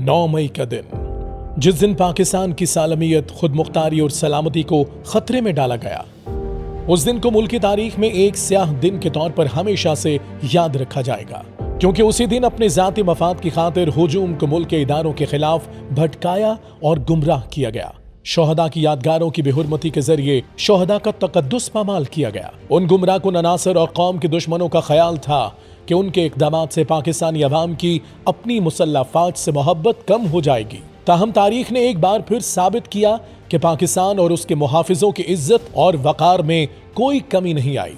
9 मई का दिन, जिस दिन पाकिस्तान की सालमियत, खुद मुख्तारी और सलामती को खतरे में डाला गया, उस दिन को मुल्क की तारीख में एक स्याह दिन के तौर पर हमेशा से याद रखा जाएगा, क्योंकि उसी दिन अपने जाती मफाद की खातिर हुजूम को मुल्क के इदारों के खिलाफ भटकाया और गुमराह किया गया। शोहदा की यादगारों की बेहुरमती के जरिए शोहदा का तकद्दुस पामाल किया गया। उन गुमराह को अनासर और कौम के दुश्मनों का ख्याल था कि उनके इक़दामात से पाकिस्तानी अवाम की अपनी मुसल्लह फौज से मोहब्बत कम हो जाएगी। ताहम तारीख ने एक बार फिर साबित किया कि पाकिस्तान और उसके मुहाफिजों की इज्जत और वक़ार में कोई कमी नहीं आई।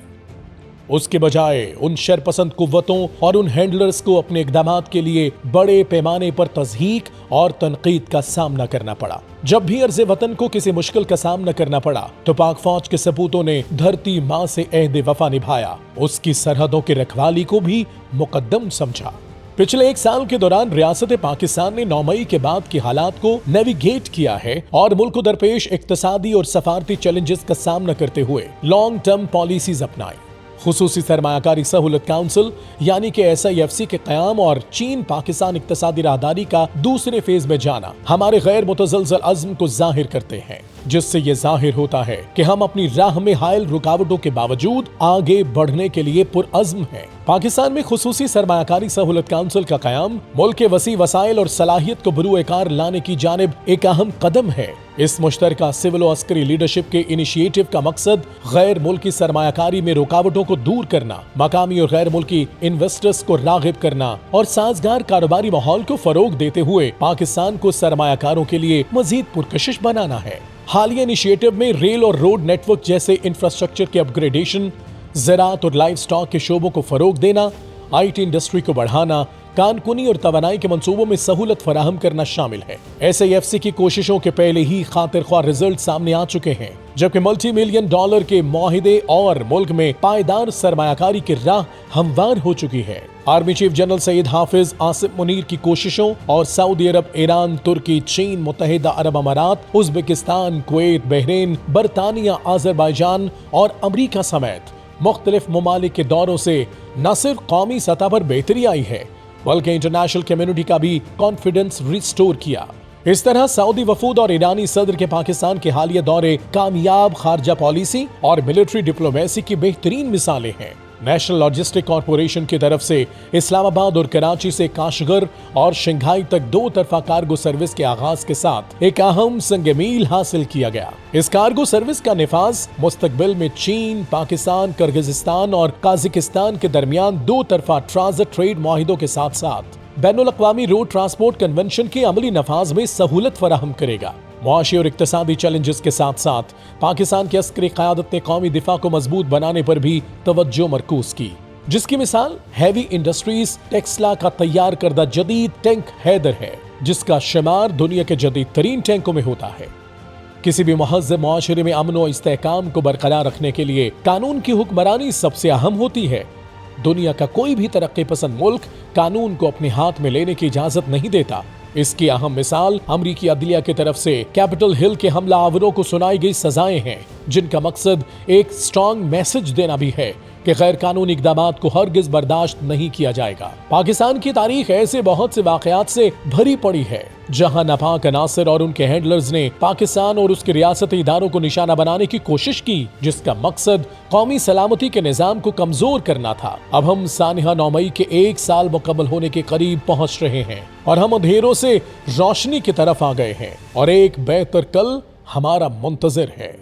उसके बजाय उन शरपसंद कुव्वतों और उन हैंडलर्स को अपने इक़दामात के लिए बड़े पैमाने पर तज़हीक और तनकीद का सामना करना पड़ा। जब भी अर्ज़े वतन को किसी मुश्किल का सामना करना पड़ा तो पाक फौज के सपूतों ने धरती माँ से अहद वफा निभाया, उसकी सरहदों की रखवाली को भी मुकद्दम समझा। पिछले एक साल के दौरान रियासत पाकिस्तान ने 9 मई के बाद की हालात को नेविगेट किया है और मुल्क को दरपेश इक्तसादी और सफारती चैलेंजेस का सामना करते हुए लॉन्ग टर्म पॉलिसीज अपनाई। खुसूसी सरमायाकारी सहूलत काउंसिल यानी कि SIFC के क़याम और चीन पाकिस्तान इक्तसादी राहदारी का दूसरे फेज में जाना हमारे गैर मुतज़लज़ल अज़्म को जाहिर करते हैं, जिससे ये जाहिर होता है कि हम अपनी राह में हायल रुकावटों के बावजूद आगे बढ़ने के लिए पुरअज़्म हैं। पाकिस्तान में खुसूसी सरमायाकारी सहूलत काउंसिल का क़याम मुल्क के वसी वसाइल और सलाहियत को बरूएकार लाने की जानिब एक अहम कदम है। इस मुश्तरका सिविल और अस्करी लीडरशिप के इनिशिएटिव का मकसद गैर मुल्की सरमायाकारी में रुकावटों को दूर करना, मकामी और गैर मुल्की इन्वेस्टर्स को राग़िब करना और साजगार कारोबारी माहौल को फरोग देते हुए पाकिस्तान को सरमायाकारों के लिए मजीद पुरकशिश बनाना है। हालिया इनिशिएटिव में रेल और रोड नेटवर्क जैसे इंफ्रास्ट्रक्चर के अपग्रेडेशन, ज़राअत और लाइव स्टॉक के शोबों को फरोग देना, IT इंडस्ट्री को बढ़ाना, कानकुनी और तवानाई के मंसूबों में सहूलत फराहम करना शामिल है। SIFC की कोशिशों के पहले ही खातिर ख्वाह रिजल्ट सामने आ चुके हैं, जबकि $multi-million के मुआहिदे और मुल्क में पायदार सरमायाकारी की राह हमवार हो चुकी है। आर्मी चीफ जनरल सैयद हाफिज आसिफ मुनीर की कोशिशों और सऊदी अरब, ईरान, तुर्की, चीन, मुत्तहिदा अरब अमारात, उज़्बेकिस्तान, कुवैत, बहरीन, बरतानिया, आज़रबाईजान और अमरीका समेत मुख्तलिफ ममालिक के दौरों से न सिर्फ कौमी सतह पर बेहतरी आई है बल्कि इंटरनेशनल कम्युनिटी का भी कॉन्फिडेंस रिस्टोर किया। इस तरह सऊदी वफूद और ईरानी सदर के पाकिस्तान के हालिया दौरे कामयाब खारजा पॉलिसी और मिलिट्री डिप्लोमेसी की बेहतरीन मिसालें हैं। नेशनल लॉजिस्टिक कॉरपोरेशन की तरफ से इस्लामाबाद और कराची से काशगर और शंघाई तक 2 तरफा कार्गो सर्विस के आगाज के साथ एक अहम संग-मील हासिल किया गया। इस कार्गो सर्विस का निफाज मुस्तकबिल में चीन, पाकिस्तान, किर्गिज़स्तान और काज़ाकिस्तान के दरमियान 2 तरफा ट्रांजिट ट्रेड मुआहिदों के साथ साथ बैनुल अक़वामी रोड ट्रांसपोर्ट कन्वेंशन के अमली नफाज में सहूलत फराहम करेगा। मुआशी और इक्तसादी चैलेंजेस के साथ साथ पाकिस्तान की अस्करी क़यादत ने कौमी दिफा को मजबूत बनाने पर भी तवज्जो मरकूज की, जिसकी मिसाल हैवी इंडस्ट्रीज टेक्सला का तैयार करदा जदीद टैंक हैदर है, जिसका शुमार दुनिया के जदीद तरीन टैंकों में होता है। किसी भी महज़्ज़ब मुआशरे में अमन और इस्तेहकाम को बरकरार रखने के लिए कानून की हुक्मरानी सबसे अहम होती है। दुनिया का कोई भी तरक्की पसंद मुल्क कानून को अपने हाथ में लेने की इजाजत नहीं देता। इसकी अहम मिसाल अमरीकी अदलिया की तरफ से कैपिटल हिल के हमला आवरों को सुनाई गई सजाएं हैं, जिनका मकसद एक स्ट्रॉन्ग मैसेज देना भी है कि गैर कानूनी इक़दामात को हरगिज बर्दाश्त नहीं किया जाएगा। पाकिस्तान की तारीख ऐसे बहुत से वाक़यात से भरी पड़ी है जहां नापाक अनासर और उनके हैंडलर्स ने पाकिस्तान और उसके रियासती इदारों को निशाना बनाने की कोशिश की, जिसका मकसद कौमी सलामती के निज़ाम को कमजोर करना था। अब हम सानिहा 9 मई के 1 साल मुकम्मल होने के करीब पहुंच रहे हैं और हम अंधेरों से रोशनी की तरफ आ गए हैं और एक बेहतर कल हमारा मुंतज़िर है।